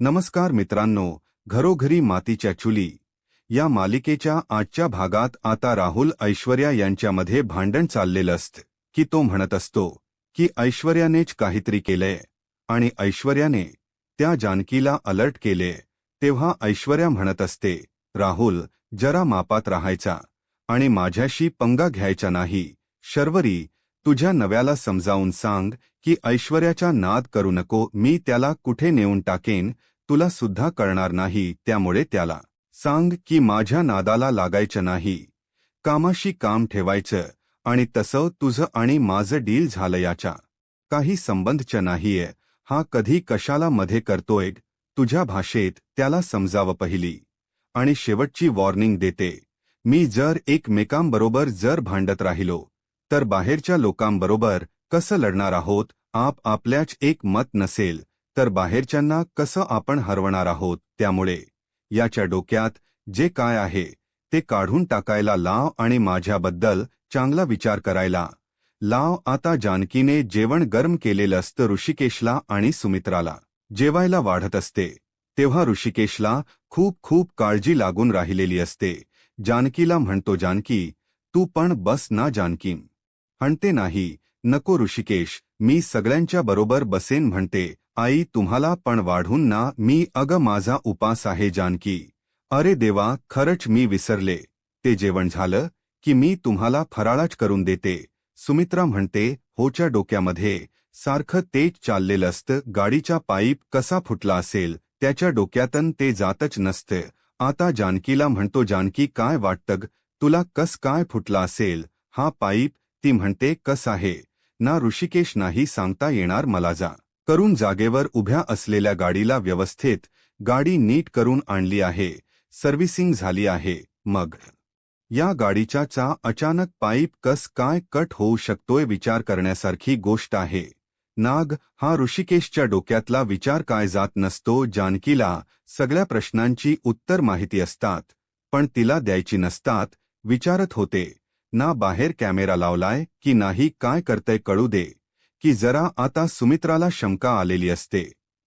नमस्कार मित्रांनो, घरोघरी मातीच्या चुली या मालिकेच्या आजच्या भागात आता राहुल ऐश्वर्या यांच्यामध्ये भांडण चाललेलं असतं की तो म्हणत असतो की ऐश्वर्यानेच काहीतरी केलंय आणि ऐश्वर्याने त्या जानकीला अलर्ट केले। तेव्हा ऐश्वर्या म्हणत असते, राहुल जरा मापात राहायचा आणि माझ्याशी पंगा घ्यायचा नाही। शर्वरी, तुझ्या नव्याला समजावून सांग की ऐश्वर्याचा नाद करू नको, मी त्याला कुठे नेऊन टाकेन तुला सुद्धा कळणार नाही, त्यामुळे त्याला सांग की माझ्या नादाला लागायचं नाही, कामाशी काम ठेवायचं आणि तसं तुझं आणि माझं डील झालं, याचा काही संबंधच नाहीये। हा कधी कशाला मध्ये करतोय, तुझ्या भाषेत त्याला समजावं। पहिली आणि शेवटची वॉर्निंग देते, मी जर एकमेकांबरोबर जर भांडत राहिलो तर बाहेरच्या लोकांबरोबर कसं लढणार आहोत? आपल्याच एक मत नसेल तर बाहेरच्यांना कसं आपण हरवणार आहोत? त्यामुळे याच्या डोक्यात जे काय आहे ते काढून टाकायला लाव आणि माझ्याबद्दल चांगला विचार करायला लाव। आता जानकीने जेवण गरम केलेलं असतं ऋषिकेशला आणि सुमित्राला जेवायला वाढत असते, तेव्हा ऋषिकेशला खूप खूप काळजी लागून राहिलेली असते। जानकीला म्हणतो, जानकी तू पण बस ना। जानकी म्हणते, नाही नको ऋषिकेश, मी सगळ्यांच्या बरोबर बसेन म्हणते। आई तुम्हाला पण वाढून ना, मी माझा उपास आहे। जानकी, अरे देवा, खरंच मी विसरले, ते जेवण झालं की मी तुम्हाला फराळाच करून देते। सुमित्रा म्हणते, होच्या डोक्यामध्ये सारखं तेच चाललेलं असतं, गाडीचा पाईप कसा फुटला असेल त्याच्या डोक्यातून ते जातच नसतं। आता जानकीला म्हणतो, जानकी काय वाटतं तुला, कस काय फुटला असेल हा पाईप? ती म्हणते, कस आहे ना ऋषिकेश, नाही सांगता येणार मला। जा करून जागेवर उभ्या असलेल्या गाडीला व्यवस्थित गाडी नीट करून आणली आहे, सर्व्हिसिंग झाली आहे। मग या गाडीचा अचानक पाईप कस काय कट होऊ शकतोय, विचार करण्यासारखी गोष्ट आहे। नाग, हा ऋषिकेशच्या डोक्यातला विचार काय जात नसतो। जानकीला सगळ्या प्रश्नांची उत्तर माहिती असतात पण तिला द्यायची नसतात। विचारत होते ना, बाहेर कॅमेरा लावलाय की नाही, काय करतय कळू दे की जरा। आता सुमित्राला शंका आलेली असते,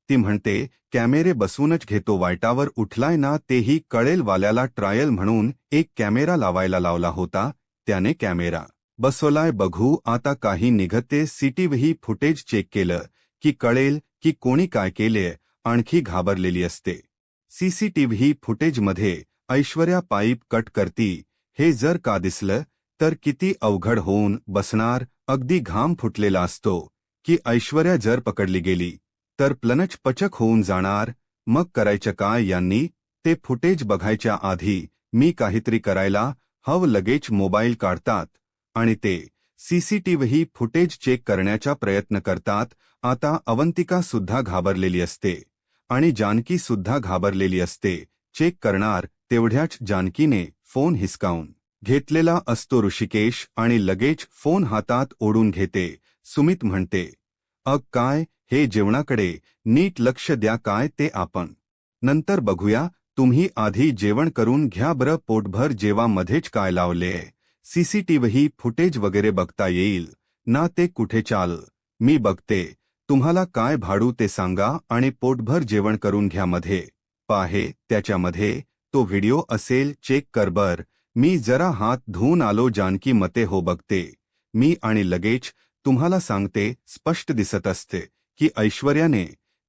ती म्हणते, कॅमेरे बसूनच घेतो, वाईटावर उठलाय ना, तेही कळेल वाल्याला। ट्रायल म्हणून एक कॅमेरा लावायला लावला होता, त्याने कॅमेरा बसवलाय, बघू आता काही निघते। सीसीटीव्ही फुटेज चेक केलं की कळेल की कोणी काय केले, आणखी घाबरलेली असते। सीसीटीव्ही फुटेजमध्ये ऐश्वर्या पाईप कट करती हे जर का दिसलं तर किती अवघड होऊन बसणार। अगदी घाम फुटलेला असतो की ऐश्वर्या जर पकडली गेली तर प्लनच पचक होऊन जाणार। मग करायचं काय यांनी? ते फुटेज बघायच्या आधी मी काहीतरी करायला हवं। लगेच मोबाईल काढतात आणि ते सीसीटीव्ही फुटेज चेक करण्याचा प्रयत्न करतात। आता अवंतिका सुद्धा घाबरलेली असते आणि जानकी सुद्धा घाबरलेली असते। चेक करणार तेवढ्याच जानकीने फोन हिसकावून घेतलेला असतो ऋषिकेश आणि लगेच फोन हातात ओढून घेते। सुमित म्हणते, काय हे, जेवणाकडे नीट लक्ष द्या, काय ते आपण नंतर बघूया, तुम्ही आधी जेवण करून घ्या बरं, पोटभर जेवा, मध्येच काय लावले? सीसीटीव्ही फुटेज वगैरे बघता येईल ना, ते कुठे? चाल मी बघते, तुम्हाला काय भाडू ते सांगा आणि पोटभर जेवण करून घ्या, मध्ये पाहे त्याच्यामध्ये तो व्हिडिओ असेल, चेक कर बर, मी जरा हात धुवून आलो। जानकी मते, हो बघते मी आणि लगेच तुम्हाला सांगते। स्पष्ट दिसत असते की ऐश्वर्याने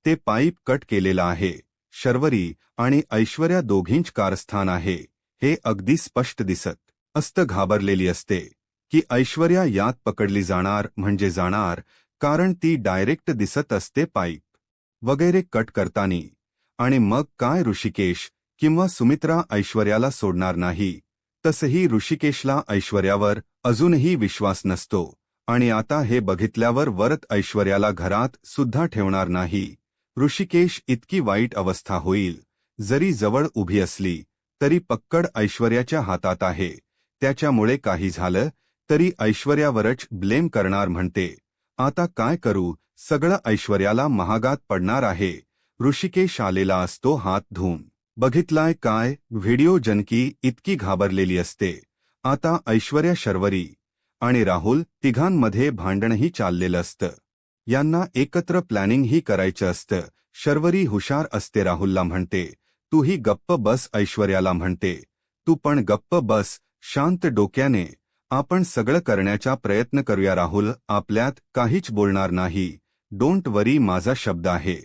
ते पाईप कट केलेला आहे। शर्वरी आणि ऐश्वर्या दोघींच कारस्थान आहे, हे अगदी स्पष्ट दिसत असतं। घाबरलेली असते की ऐश्वर्या यात पकडली जाणार म्हणजे जाणार, कारण ती डायरेक्ट दिसत असते पाईप वगैरे कट करतानी। आणि मग काय, ऋषिकेश किंवा सुमित्रा ऐश्वर्याला सोडणार नाही। तसही ऋषिकेशला ऐश्वर्यावर अजूनही विश्वास नसतो आणि आता हे बघितल्यावर वरत ऐश्वर्याला घरात सुद्धा ठेवणार नाही। ऋषिकेश इतकी वाईट अवस्था होईल, जरी जवळ उभी असली तरी पक्कड ऐश्वर्याच्या हातात आहे, त्याच्यामुळे काही झालं तरी ऐश्वर्यावरच ब्लेम करणार म्हणते। आता काय करू, सगळं ऐश्वर्याला महागात पडणार आहे। ऋषिकेश आलेला असतो हात धुवून, बघितलाय काय व्हिडिओ? जानकी इतकी घाबरलेली असते। आता ऐश्वर्या, शर्वरी आणि राहुल तिघांमध्ये भांडणही चाललेलं असतं। यांना एकत्र प्लॅनिंगही करायचं असतं. शर्वरी हुशार असते, राहुलला म्हणते. तूही गप्प बस. ऐश्वर्याला म्हणते. तू पण गप्प बस, शांत डोक्याने. आपण सगळं करण्याचा प्रयत्न करूया. राहुल आपल्यात काहीच बोलणार नाही. डोंट वरी, माझा शब्द आहे.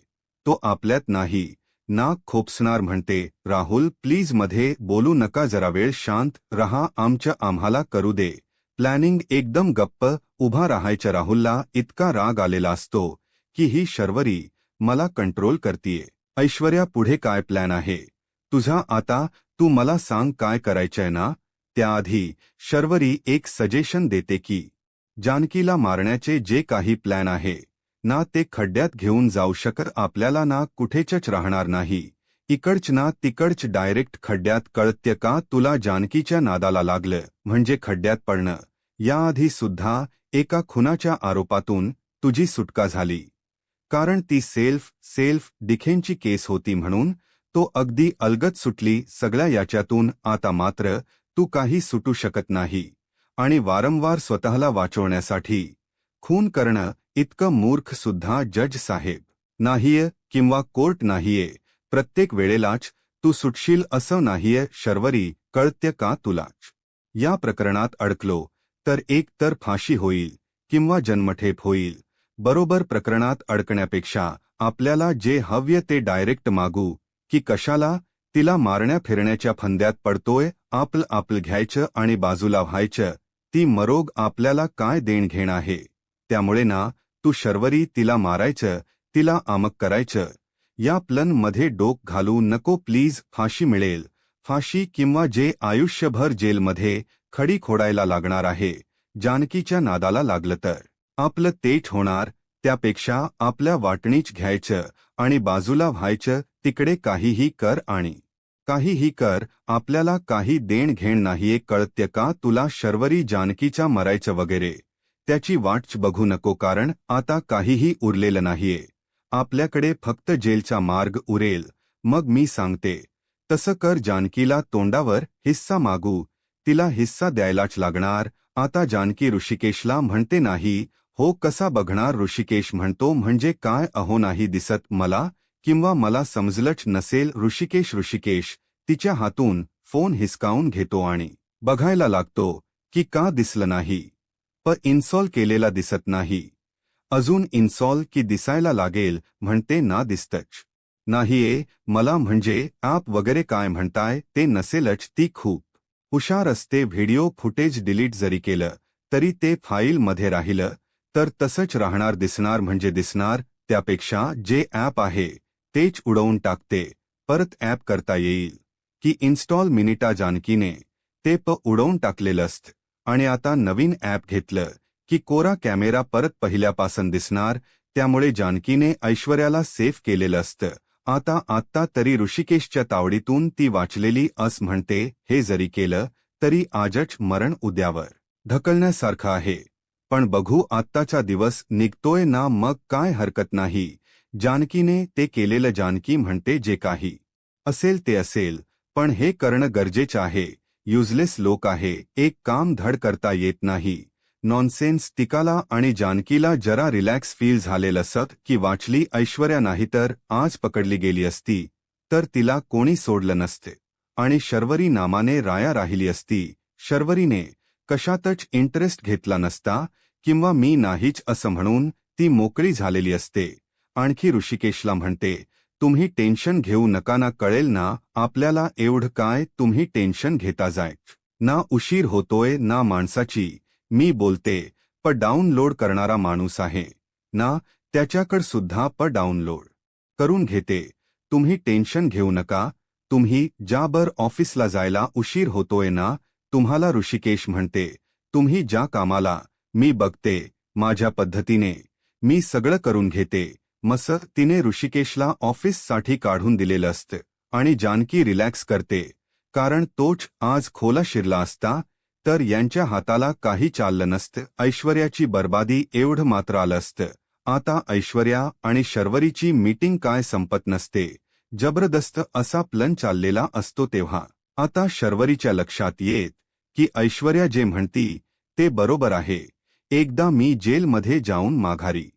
तो आपल्यात नाही. नाक खोपसणार म्हणते. राहुल प्लीज मध्ये बोलू नका, जरा वेळ शांत रहा, आम्हाला करू दे. प्लॅनिंग. एकदम गप्प उभा राहायचं. राहुलला इतका राग आलेला असतो की ही शर्वरी मला कंट्रोल करतीये. ऐश्वर्या पुढे काय प्लॅन आहे तुझा आता? तू मला सांग काय करायचंय ना. त्याआधी शर्वरी एक सजेशन देते की जानकीला मारण्याचे जे काही प्लॅन आहे ना ते खड्ड्यात घेऊन जाऊ शकत आपल्याला ना कुठेच राहणार नाही. इकडच ना तिकडच डायरेक्ट खड्ड्यात. कळत्य का तुला? जानकीच्या नादाला लागलं म्हणजे खड्ड्यात पडणं. याआधी सुद्धा एका खुनाच्या आरोपातून तुझी सुटका झाली, कारण ती सेल्फ डिफेन्सची केस होती म्हणून. तो अगदी अलगद सुटली सगळ्या याच्यातून. आता मात्र तू काही सुटू शकत नाही. आणि वारंवार स्वतःला वाचवण्यासाठी खून करणं इतकं मूर्ख सुद्धा जज साहेब नाहीये किंवा कोर्ट नाहीये. प्रत्येक वेळेलाच तू सुटशील असं नाहीये शर्वरी, कळत्य का तुलाच? या प्रकरणात अडकलो तर एक तर फाशी होईल किंवा जन्मठेप होईल. बरोबर. प्रकरणात अडकण्यापेक्षा आपल्याला जे हव्य ते डायरेक्ट मागू की कशाला तिला मारण्या फिरण्याच्या फंद्यात पडतोय? आपलं घ्यायचं आणि बाजूला व्हायचं. ती मरोग आपल्याला काय देण घेण आहे? त्यामुळे ना तू शर्वरी तिला मारायचं, तिला आमक करायचं. या प्लन मध्ये डोक घालू नको प्लीज. फाशी मिळेल, फाशी किंवा जे आयुष्यभर जेलमध्ये खडी खोडायला लागणार आहे. जानकीच्या नादाला लागलं तर आपलं तेच होणार. त्यापेक्षा आपल्या वाटणीच घ्यायचं आणि बाजूला व्हायचं. तिकडे काहीही कर आणि काहीही कर, आपल्याला काही देण घेण नाहीये. कळत्य का तुला शर्वरी? जानकीचा मरायचं वगैरे त्याची वाटच बघू नको, कारण आता काहीही उरलेलं नाहीये. आपल्याकडे फक्त जेलचा मार्ग उरेल. मग मी सांगते तसं कर. जानकीला तोंडावर हिस्सा मागू, तिला हिस्सा द्यायलाच लागणार. आता जानकी ऋषिकेशला म्हणते नाही हो. कसा बघणार? ऋषिकेश म्हणतो म्हणजे काय? अहो नाही दिसत मला, किंवा मला समजलंच नसेल. ऋषिकेश तिच्या हातून फोन हिसकावून घेतो आणि बघायला लागतो की का दिसलं नाही. इन्स्टॉल केलेला दिसत नाही. अजून इन्स्टॉल की दिसायला लागेल म्हणते. ना दिसतच नाहीये मला. म्हणजे ॲप वगैरे काय म्हणताय ते नसेलच. ती खूप हुशार असते. व्हिडिओ फुटेज डिलीट जरी केलं तरी ते फाईलमध्ये राहिलं तर तसंच राहणार. दिसणार म्हणजे दिसणार. त्यापेक्षा जे ॲप आहे तेच उडवून टाकते. परत ॲप करता येईल की इन्स्टॉल? मिनिटा जानकीने ते उडवून टाकलेलं असतं आणि आता नवीन ॲप घेतलं की कोरा कॅमेरा परत पहिल्यापासून दिसणार. त्यामुळे जानकीने ऐश्वर्याला सेव्ह केलेलं असतं. आत्ता तरी ऋषिकेशच्या तावडीतून ती वाचलेली असं म्हणते. हे जरी केलं तरी आजच मरण उद्यावर ढकलण्यासारखं आहे. पण बघू, आत्ताचा दिवस निघतोय ना, मग काय हरकत नाही. जानकीने ते केलेलं. जानकी म्हणते जे काही असेल ते असेल, पण हे करणं गरजेचं आहे. युजलेस लोक आहे. एक काम धड करता येत नाही. नॉनसेन्स. तिकाला आणि जानकीला जरा रिलॅक्स फील झालेलं असत की वाचली ऐश्वर्या, नाहीतर आज पकडली गेली असती तर तिला कोणी सोडलं नसते आणि शर्वरी नामाने राया राहिली असती. शर्वरीने कशातच इंटरेस्ट घेतला नसता किंवा मी नाहीच असं म्हणून ती मोकळी झालेली असते. आणखी ऋषिकेशला म्हणते तुम्ही टेन्शन घेऊ नका ना, कळेल ना आपल्याला. एवढं काय तुम्ही टेन्शन घेता? जाय ना, उशीर होतोय ना माणसाची. मी बोलते डाउनलोड करणारा माणूस आहे ना, त्याच्याकडे सुद्धा डाउनलोड करून घेते. तुम्ही टेन्शन घेऊ नका. तुम्ही जाबर ऑफिसला जायला उशीर होतोय ना तुम्हाला. ऋषिकेश म्हणते तुम्ही ज्या कामाला, मी बघते माझ्या पद्धतीने, मी सगळं करून घेते. मस्त. तिने ऋषिकेशला ऑफिससाठी काढून दिलेलं असतं आणि जानकी रिलॅक्स करते, कारण तोच आज खोला शिरला असता तर यांच्या हाताला काही चाललं नसतं. ऐश्वर्याची बर्बादी एवढं मात्र आलं असतं. आता ऐश्वर्या आणि शर्वरीची मीटिंग काय संपत नसते. जबरदस्त असा प्लन चाललेला असतो. तेव्हा आता शर्वरीच्या लक्षात येत की ऐश्वर्या जे म्हणती ते बरोबर आहे. एकदा मी जेलमध्ये जाऊन माघारी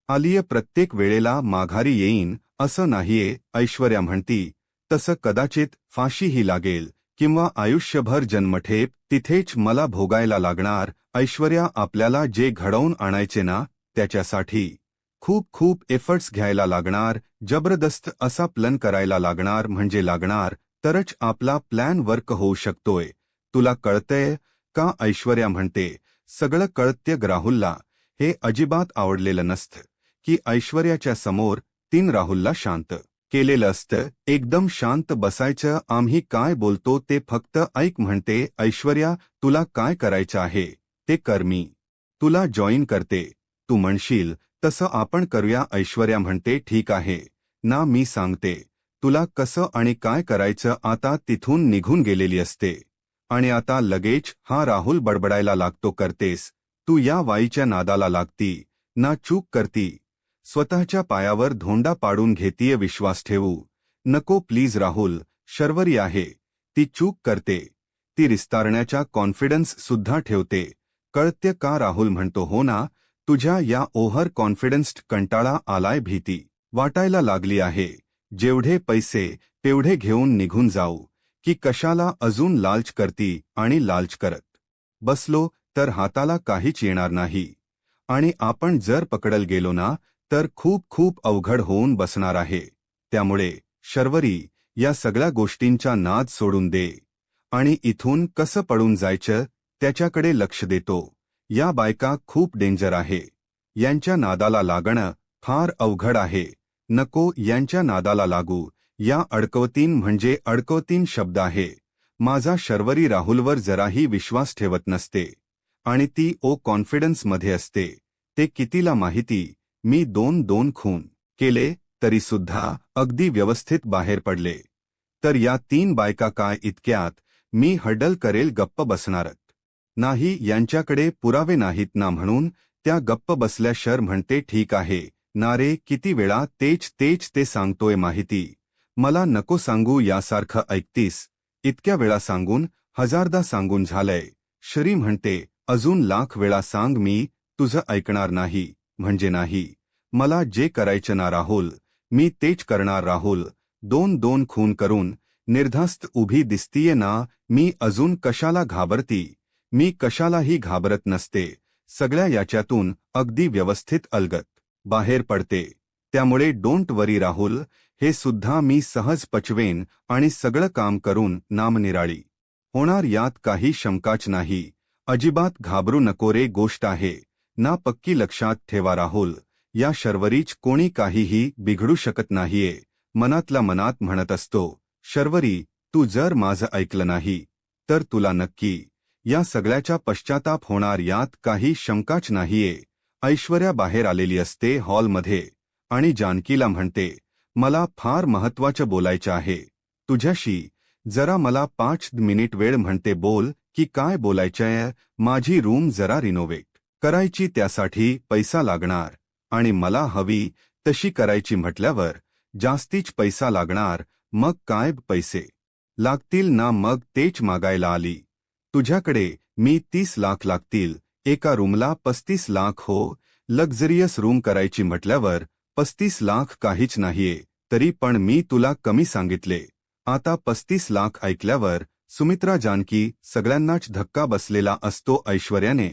आलीय प्रत्येक वेळेला माघारी येईन असं नाहीये, ऐश्वर्या म्हणती. तसं कदाचित फाशीही लागेल किंवा आयुष्यभर जन्मठेप तिथेच मला भोगायला लागणार. ऐश्वर्या, आपल्याला जे घडवून आणायचे ना, त्याच्यासाठी खूप खूप एफर्ट्स घ्यायला लागणार, जबरदस्त असा प्लॅन करायला लागणार, म्हणजे लागणार, तरच आपला प्लॅन वर्क होऊ शकतोय. तुला कळतंय का? ऐश्वर्या म्हणते. सगळं कळत्य. राहुलला हे अजिबात आवडलेलं नसतं की ऐश्वर्याच्या समोर राहुलला शांत केलेलं असतं. एकदम शांत बसायचं. आम्ही काय बोलतो ते फक्त ऐक म्हणते ऐश्वर्या. तुला काय करायचं आहे ते कर, मी तुला जॉईन करते. तू म्हणशील तसं आपण करूया. ऐश्वर्या म्हणते, ठीक आहे ना, मी सांगते तुला कसं आणि काय करायचं. आता तिथून निघून गेलेली असते आणि आता लगेच हा राहुल बडबडायला लागतो. करतेस तू या वाईच्या नादाला लागती ना, चूक करती. स्वतःच्या पायावर धोंडा पाडून घेतीये. विश्वास ठेवू नको प्लीज. राहुल शर्वरी आहे, ती चूक करते. ती विस्तारण्याचा कॉन्फिडन्स सुद्धा ठेवते. कळत्य का? राहुल म्हणतो, हो ना, तुझ्या या ओव्हर कॉन्फिडन्स कंटाळा आलाय, भीती वाटायला लागली आहे. जेवढे पैसे तेवढे घेऊन निघून जाऊ की कशाला अजून लालच करती. आणि लालच करत बसलो तर हाताला काहीच येणार नाही आणि आपण जर पकडल गेलो ना तर खूप खूप अवघड होऊन बसणार आहे. त्यामुळे शर्वरी, या सगळ्या गोष्टींचा नाद सोडून दे आणि इथून कसं पळून जायचं त्याच्याकडे लक्ष देतो. या बायका खूप डेंजर आहे, यांच्या नादाला लागणं फार अवघड आहे. नको यांच्या नादाला लागू. या अडकवतीन म्हणजे अडकवतीन शब्द आहे. माझा शर्वरी राहुलवर जराही विश्वास ठेवत नसते आणि ती कॉन्फिडन्समध्ये असते. ते कितीला माहिती, मी 2 खून केले तरी सुद्धा अगदी व्यवस्थित बाहेर पडले. तर या 3 बायका काय इतक्यात मी हडल करेल गप्प बसणारत नाही. यांच्याकडे पुरावे नाहीत ना, म्हणून त्या गप्प बसल्या. शर म्हणते, ठीक आहे ना रे, किती वेळा तेच ते सांगतोय माहिती. मला नको सांगू. यासारखं ऐकतीस इतक्या वेळा सांगून, हजारदा सांगून झालंय. श्री म्हणते, अजून लाख वेळा सांग, मी तुझं ऐकणार नाही म्हणजे नाही. मला जे करायचं ना राहुल, मी तेच करणार. राहुल 2 खून करून निर्धास्त उभी दिसतीये ना, मी अजून कशाला घाबरती. मी कशालाही घाबरत नसते. सगळ्या याच्यातून अगदी व्यवस्थित अलगत बाहेर पडते. त्यामुळे डोंट वरी राहुल, हे सुद्धा मी सहज पचवेन आणि सगळं काम करून नामनिराळी होणार, यात काही शंकाच नाही. अजिबात घाबरू नको रे. गोष्ट आहे ना पक्की, लक्षात ठेवा राहुल. या शर्वरीच कोणी काहीही बिघडू शकत नाहीये. मनातल्या मनात म्हणत असतो, शर्वरी, तू जर माझं ऐकलं नाही तर तुला नक्की या सगळ्याचा पश्चाताप होणार, यात काही शंकाच नाहीये. ऐश्वर्या बाहेर आलेली असते हॉलमध्ये आणि जानकीला म्हणते, मला फार महत्वाचं बोलायचं आहे तुझ्याशी. जरा मला 5 मिनिट वेळ. म्हणते, बोल की काय बोलायचंय. माझी रूम जरा रिनोव्हेट करायची, त्यासाठी पैसा लागणार आणि मला हवी तशी करायची म्हटल्यावर जास्तीच पैसा लागणार. मग काय, पैसे लागतील ना, मग तेच मागायला आली तुझ्याकडे. मी 30 लाख लागतील एका रूमला. 35 लाख हो. लक्झरियस रूम करायची म्हटल्यावर 35 लाख काहीच नाहीये. तरी पण मी तुला कमी सांगितले. आता 35 लाख ऐकल्यावर सुमित्रा, जानकी सगळ्यांनाच धक्का बसलेला असतो. ऐश्वर्याने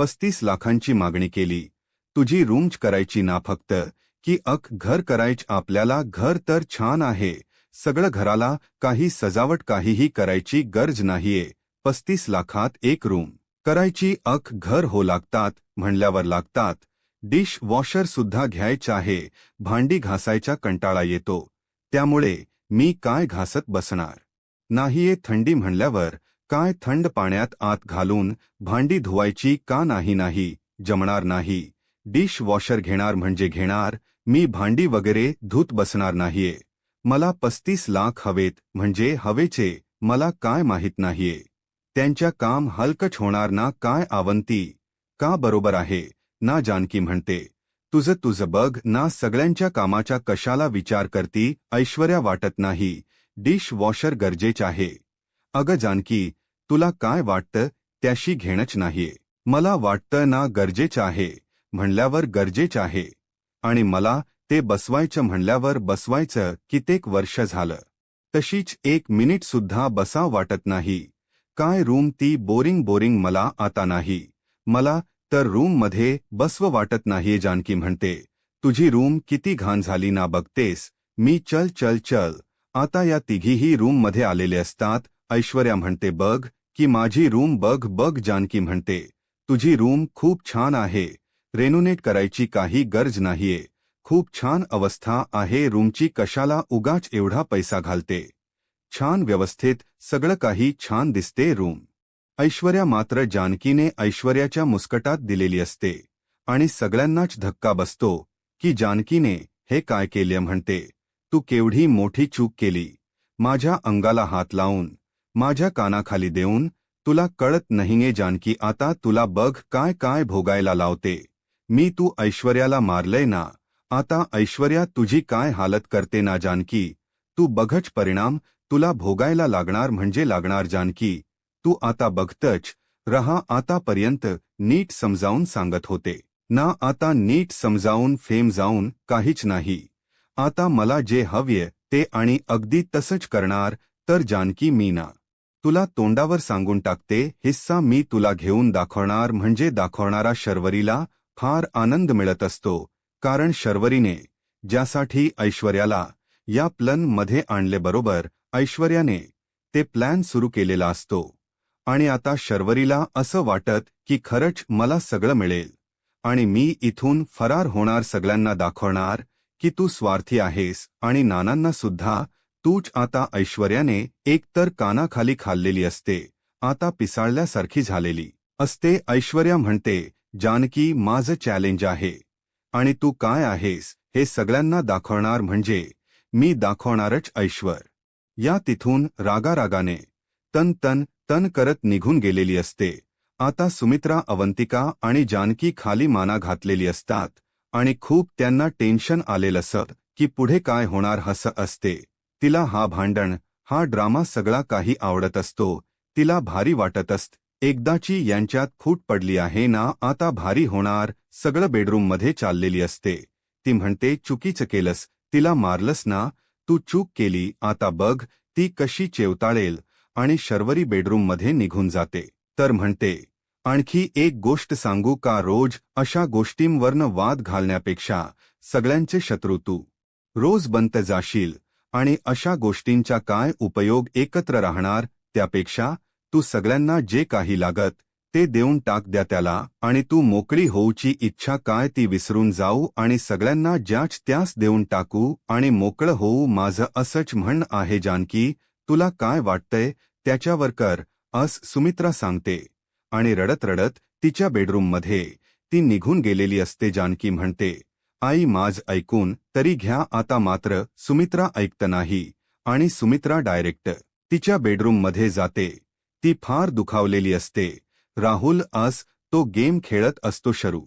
35 लाखांची मागणी केली. तुझी रूम करायची ना फक्त, की घर करायचं आपल्याला? घर तर छान आहे सगळं, घराला काही सजावट काहीही करायची गरज नाहीये. 35 लाखात एक रूम करायची? घर हो, लागतात म्हणल्यावर लागतात. डिश वॉशर सुद्धा घ्यायचं आहे. भांडी घासायचा कंटाळा येतो, त्यामुळे मी काय घासत बसणार नाहीये. थंडी म्हणल्यावर काय थंड पाण्यात आत घालून भांडी धुवायची का? नाही जमणार नाही. डिश वॉशर घेणार म्हणजे घेणार, मी भांडी वगैरे धुत बसणार नाहीये. मला 35 लाख हवेत म्हणजे हवेचे. मला काय माहित नाहीये त्यांच्या काम हलकच होणार ना काय? अवंती, का बरोबर आहे ना? जानकी म्हणते, तुझं बघ ना, सगळ्यांच्या कामाचा कशाला विचार करती? ऐश्वर्या, वाटत नाही डिश वॉशर गरजेचं आहे? अगं जानकी, तुला काय वाटतं त्याशी घेणंच नाहीये. मला वाटतं ना गरजेचं आहे म्हणल्यावर गरजेचं आहे. आणि मला ते बसवायचं म्हणल्यावर बसवायचं कित्येक वर्ष झालं. तशीच 1 मिनिट सुद्धा बसाव वाटत नाही. काय रूम ती बोरिंग मला आता नाही. मला तर रूम मध्ये बसव वाटत नाहीये. जानकी म्हणते, तुझी रूम किती घाण झाली ना बघतेस. मी चल आता या तिघीही रूम मध्ये आलेले असतात. ऐश्वर्या म्हणते, बघ की माझी रूम बघ. जानकी म्हणते, तुझी रूम खूप छान आहे. रेनोवेट करायची काही गरज नाहीये. खूप छान अवस्था आहे रूमची. कशाला उगाच एवढा पैसा घालते. छान व्यवस्थित सगळं काही छान दिसते रूम. ऐश्वर्या मात्र जानकीने ऐश्वर्याच्या मुस्कटात दिलेली असते आणि सगळ्यांनाच धक्का बसतो की जानकीने हे काय केले. म्हणते, तू केवढी मोठी चूक केली. माझ्या अंगाला हात लावून, माझ्या कानाखाली देऊन. तुला कळत नाहीये जानकी. आता तुला बघ काय काय भोगायला लावते मी. तू ऐश्वर्याला मारलंय ना. आता ऐश्वर्या तुझी काय हालत करते ना जानकी. तू बघच परिणाम तुला भोगायला लागणार म्हणजे लागणार. जानकी, तू आता बघतच रहा. आतापर्यंत नीट समजावून सांगत होते ना. आता नीट समजावून फेम जाऊन काहीच नाही. आता मला जे हवंय ते आणि अगदी तसंच करणार. तर जानकी, मी ना तुला तोंडावर सांगून टाकते, हिस्सा मी तुला घेऊन दाखवणार म्हणजे दाखवणारा. शर्वरीला फार आनंद मिळत असतो, कारण शर्वरीने ज्यासाठी ऐश्वर्याला या प्लन मध्ये आणले, बरोबर ऐश्वर्याने ते प्लॅन सुरू केलेला असतो. आणि आता शर्वरीला असं वाटत की खरंच मला सगळं मिळेल आणि मी इथून फरार होणार. सगळ्यांना दाखवणार की तू स्वार्थी आहेस आणि नानांना सुद्धा. तूच आता ऐश्वर्याने एकतर कानाखाली खाल्लेली असते, आता पिसाळल्यासारखी झालेली असते. ऐश्वर्या म्हणते, जानकी, माझं चॅलेंज आहे आणि तू काय आहेस हे सगळ्यांना दाखवणार म्हणजे मी दाखवणारच. या तिथून रागारागाने तन करत निघून गेलेली असते. आता सुमित्रा, अवंतिका आणि जानकी खाली माना घातलेली असतात आणि खूप त्यांना टेन्शन आलेलं असत की पुढे काय होणार. हसं असते तिला. हा भांडण, हा ड्रामा सगळा काही आवडत असतो. तिला भारी वाटत असत. एकदाची यांच्यात फूट पडली आहे ना, आता भारी होणार. सगळं बेडरूम मध्ये चाललेली असते. ती म्हणते, चुकीचं केलंस, तिला मारलंस ना, तू चूक केली. आता बघ ती कशी चेवताळेल. आणि शर्वरी बेडरूम मध्ये निघून जाते. तर म्हणते, आणखी एक गोष्ट सांगू का. रोज अशा गोष्टींवरनं वाद घालण्यापेक्षा सगळ्यांचे शत्रू तू रोज बनत जाशील आणि अशा गोष्टींचा काय उपयोग. एकत्र राहणार त्यापेक्षा तू सगळ्यांना जे काही लागत ते देऊन टाक द्या त्याला आणि तू मोकळी होऊची इच्छा काय ती विसरून जाऊ आणि सगळ्यांना ज्याच त्यास देऊन टाकू आणि मोकळं होऊ. माझं असंच म्हणणं आहे. जानकी, तुला काय वाटतंय त्याच्यावर कर, अस सुमित्रा सांगते आणि रडत रडत तिच्या बेडरूममध्ये ती निघून गेलेली असते. जानकी म्हणते, आई, माझ ऐकून तरी घ्या आता. मात्र सुमित्रा ऐकत नाही आणि सुमित्रा डायरेक्ट तिच्या बेडरूममध्ये जाते. ती फार दुखावलेली असते. राहुल तो गेम खेळत असतो. शरू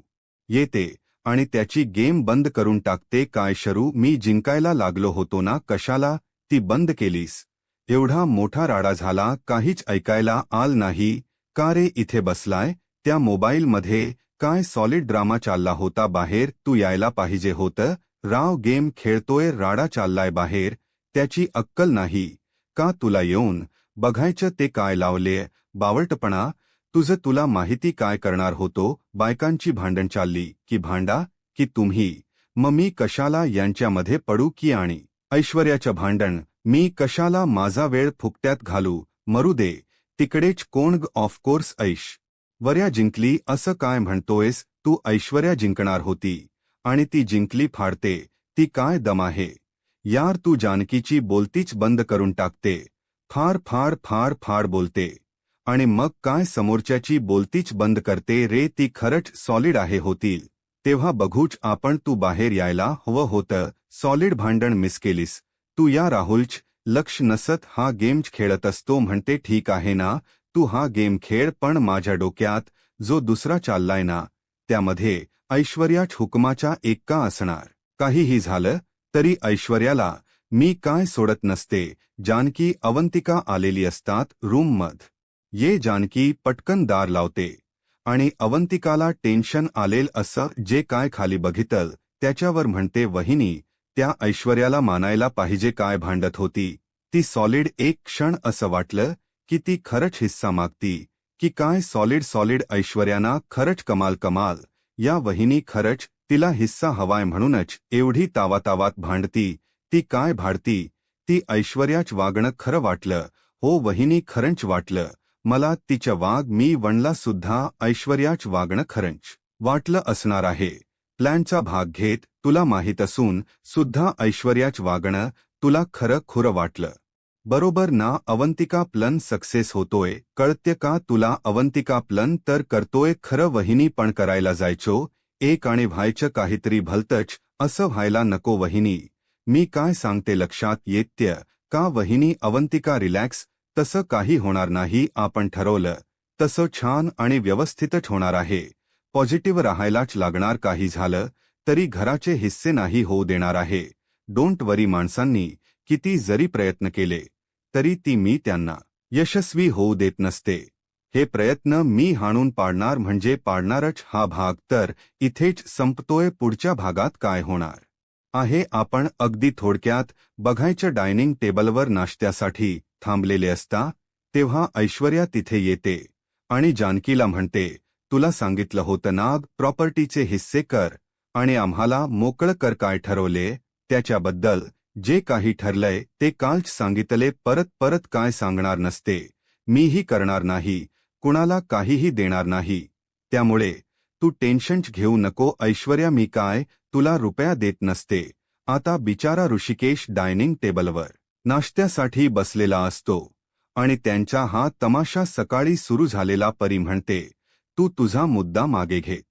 येते आणि त्याची गेम बंद करून टाकते. काय शरू, मी जिंकायला लागलो होतो ना, कशाला ती बंद केलीस. एवढा मोठा राडा झाला, काहीच ऐकायला आल नाही का रे. इथे बसलाय त्या मोबाईलमध्ये काय सॉलिड ड्रामा चालला होता बाहेर. तू यायला पाहिजे होतं. राव गेम खेळतोय, राडा चाललाय बाहेर. त्याची अक्कल नाही का तुला. येऊन बघायचं ते काय लावले. बावळटपणा तुझं. तुला माहिती काय करणार होतो. बायकांची भांडण चालली की भांडा की तुम्ही. मी कशाला यांच्यामध्ये पडू की. आणि ऐश्वर्याचं भांडण मी कशाला माझा वेळ फुकट्यात घालू. मरू दे तिकडेच. कोण ऑफकोर्स ऐश्वर्या जिंकली. असं काय म्हणतोयस तू. ऐश्वर्या जिंकणार होती आणि ती जिंकली. फाडते ती. काय दम आहे यार. तू जानकीची बोलतीच बंद करून टाकते. फार बोलते आणि मग काय समोरच्याची बोलतीच बंद करते रे. ती खरंच सॉलिड आहे. होतील तेव्हा बघूच आपण. तू बाहेर यायला हवं होतं. सॉलिड भांडण मिस केलीस तू. या राहुलच लक्ष नसत हा गेम खेळत असतो. म्हणते, ठीक आहे ना, तू हा गेम खेळ, पण माझ्या डोक्यात जो दुसरा चाललाय ना त्यामध्ये ऐश्वर्याच हुकमाच्या एक का असणार. काहीही झालं तरी ऐश्वर्याला मी काय सोडत नसते. जानकी, अवंतिका आलेली असतात रूममध्ये. ये जानकी पटकन दार लावते आणि अवंतिकाला टेन्शन आलेल असं जे काय खाली बघितल त्याच्यावर म्हणते, वहिनी, त्या ऐश्वर्याला मानायला पाहिजे, काय भांडत होती ती सॉलिड. एक क्षण असं वाटलं की ती खरंच हिस्सा मागती की काय. सॉलिड ऐश्वर्याना खरंच कमाल. या वहिनी खरंच तिला हिस्सा हवाय म्हणूनच एवढी तावातावात भांडती. ती काय भांडती. ती ऐश्वर्याच वागणं खरं वाटलं. हो वहिनी, खरंच वाटलं मला तिच्या वाग मी वणला सुद्धा. ऐश्वर्याच वागणं खरंच वाटलं असणार आहे. प्लॅनचा भाग घेत तुला माहीत असून सुद्धा ऐश्वर्याच वागणं तुला खरं खुरं वाटलं. बरोबर ना. अवंतिका प्लन सक्सेस होतोय, कळते का तुला. अवंतिका प्लन तर करतोय खरं वहिनी, पण करायला जायचो एक आणि व्हायचं काहीतरी भलतंच. असं व्हायला नको वहिनी. मी काय सांगते लक्षात येत्य का वहिनी. अवंतिका रिलॅक्स, तसं काही होणार नाही. आपण ठरवलं तसं छान आणि व्यवस्थितच होणार आहे. पॉझिटिव्ह राहायलाच लागणार. काही झालं तरी घराचे हिस्से नाही होऊ देणार आहे. डोंट वरी. माणसांनी किती जरी प्रयत्न केले तरी ती मी त्यांना यशस्वी होऊ देत नसते. हे प्रयत्न मी हाणून पाडणार म्हणजे पाडणारच. हा भाग तर इथेच संपतोय. पुढच्या भागात काय होणार आहे आपण अगदी थोडक्यात बघायचं. डायनिंग टेबलवर नाश्त्यासाठी थांबलेले असता तेव्हा ऐश्वर्या तिथे येते आणि जानकीला म्हणते, तुला सांगितलं होतं ना, प्रॉपर्टीचे हिस्से कर आणि आम्हाला मोकळं कर. काय ठरवले त्याच्याबद्दल. जे काही ठरलंय ते कालच सांगितले. परत काय सांगणार नसते. मीही करणार नाही, कुणाला काहीही देणार नाही. त्यामुळे तू टेन्शन्स घेऊ नको ऐश्वर्या. मी काय तुला रुपया देत नसते. आता बिचारा ऋषिकेश डायनिंग टेबलवर नाश्त्यासाठी बसलेला असतो आणि त्यांचा हा तमाशा सकाळी सुरू झालेला. परी म्हणते, तू तुझा मुद्दा मागे घेत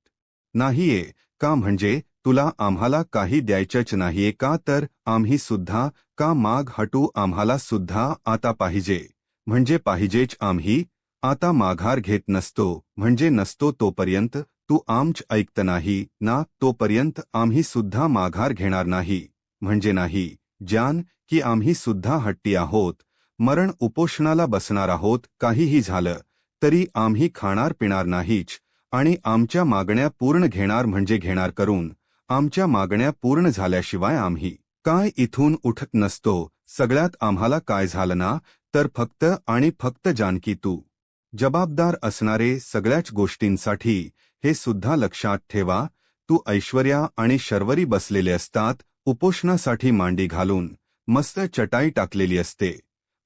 नाहीये का. म्हणजे तुला आम्हाला काही द्यायचंच नाहीये का. तर आम्ही सुद्धा का माग हटू. आम्हाला सुद्धा आता पाहिजे म्हणजे पाहिजेच. आम्ही आता माघार घेत नसतो म्हणजे नसतो. तोपर्यंत तू आमच ऐकत नाही ना, तोपर्यंत आम्ही सुद्धा माघार घेणार नाही म्हणजे नाही. जान की आम्ही सुद्धा हट्टी आहोत. मरण उपोषणाला बसणार आहोत. काहीही झालं तरी आम्ही खाणार पिणार नाहीच आणि आमच्या मागण्या पूर्ण घेणार म्हणजे घेणार. करून आमच्या मागण्या पूर्ण झाल्याशिवाय आम्ही काय इथून उठत नसतो. सगळ्यात आम्हाला काय झालं ना तर फक्त आणि फक्त जानकी तू जबाबदार असणारे सगळ्याच गोष्टींसाठी. हे सुद्धा लक्षात ठेवा. तू ऐश्वर्या आणि शर्वरी बसलेले असतात उपोषणासाठी मांडी घालून. मस्त चटाई टाकलेली असते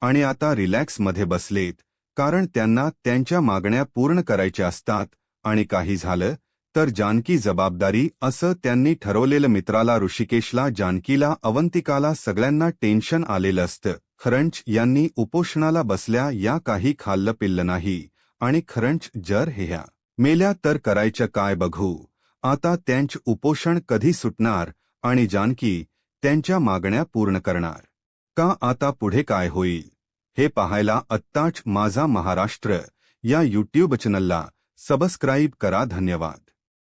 आणि आता रिलॅक्समध्ये बसलेत कारण त्यांना त्यांच्या मागण्या पूर्ण करायच्या असतात. आणि काही झालं तर जानकी जबाबदारी असं त्यांनी ठरवलेलं. मित्राला, ऋषिकेशला, जानकीला, अवंतिकाला सगळ्यांना टेन्शन आलेलं असतं. खरंच यांनी उपोषणाला बसल्या या काही खाल्लं पिल्लं नाही आणि खरंच जर ह्या मेल्या तर करायचं काय बघू. आता त्यांचं उपोषण कधी सुटणार आणि जानकी त्यांच्या मागण्या पूर्ण करणार का. आता पुढे काय होईल हे पाहायला आत्ताच माझा महाराष्ट्र या यूट्यूब चॅनलला सबस्क्राईब करा. धन्यवाद.